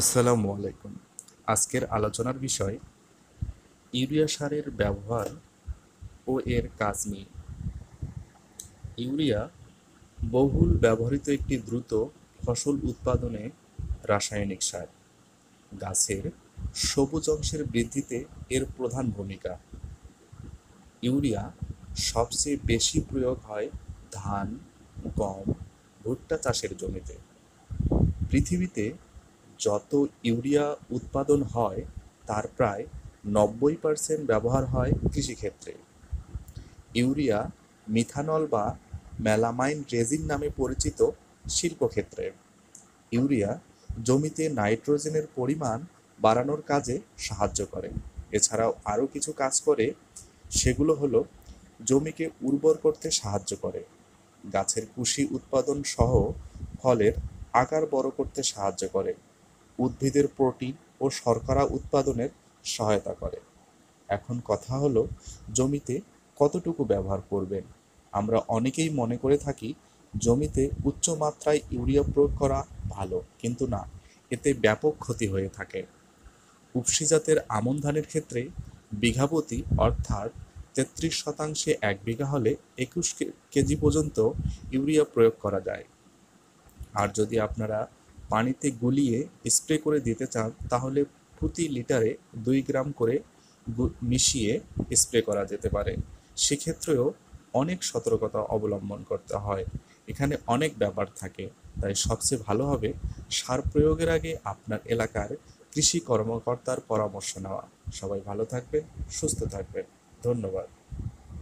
আসসালামু আলাইকুম। আজকের আলোচনার বিষয় ইউরিয়া সারের ব্যবহার ও এর কাজ নিয়ে। ইউরিয়া বহুল ব্যবহৃত একটি দ্রুত ফসল উৎপাদনে রাসায়নিক সার। গাছের সবুজ অংশের বৃদ্ধিতে এর প্রধান ভূমিকা। ইউরিয়া সবচেয়ে বেশি প্রয়োগ হয় ধান, গম, ভুট্টা চাষের জমিতে। পৃথিবীতে যত ইউরিয়া উৎপাদন হয় তার প্রায় ৯০% ব্যবহার হয় কৃষিক্ষেত্রে। ইউরিয়া মিথানল বা মেলামাইন রেজিন নামে পরিচিত শিল্পক্ষেত্রে। ইউরিয়া জমিতে নাইট্রোজেনের পরিমাণ বাড়ানোর কাজে সাহায্য করে। এছাড়াও আরও কিছু কাজ করে, সেগুলো হলো জমিকে উর্বর করতে সাহায্য করে, গাছের কুশি উৎপাদন সহ ফলের আকার বড় করতে সাহায্য করে, উদ্ভিদের প্রোটিন ও শর্করা উৎপাদনের সহায়তা করে। এখন কথা হলো, জমিতে কতটুকু ব্যবহার করবেন। আমরা অনেকেই মনে করে থাকি জমিতে উচ্চ মাত্রায় ইউরিয়া প্রয়োগ করা ভালো, কিন্তু না, এতে ব্যাপক ক্ষতি হয়ে থাকে। উফশী জাতের আমন ধানের ক্ষেত্রে বিঘাপ্রতি অর্থাৎ ৩৩% ১ বিঘা হলে ২১ কেজি পর্যন্ত ইউরিয়া প্রয়োগ করা যায়। আর যদি আপনারা পানিতে গুলিয়ে স্প্রে করে দিতে চান তাহলে প্রতি লিটারে ২ গ্রাম করে মিশিয়ে স্প্রে করা যেতে পারে। সেক্ষেত্রেও অনেক সতর্কতা অবলম্বন করতে হয়, এখানে অনেক ব্যাপার থাকে। তাই সবচেয়ে ভালো হবে সার প্রয়োগের আগে আপনার এলাকার কৃষি কর্মকর্তার পরামর্শ নেওয়া। সবাই ভালো থাকবেন, সুস্থ থাকবেন। ধন্যবাদ।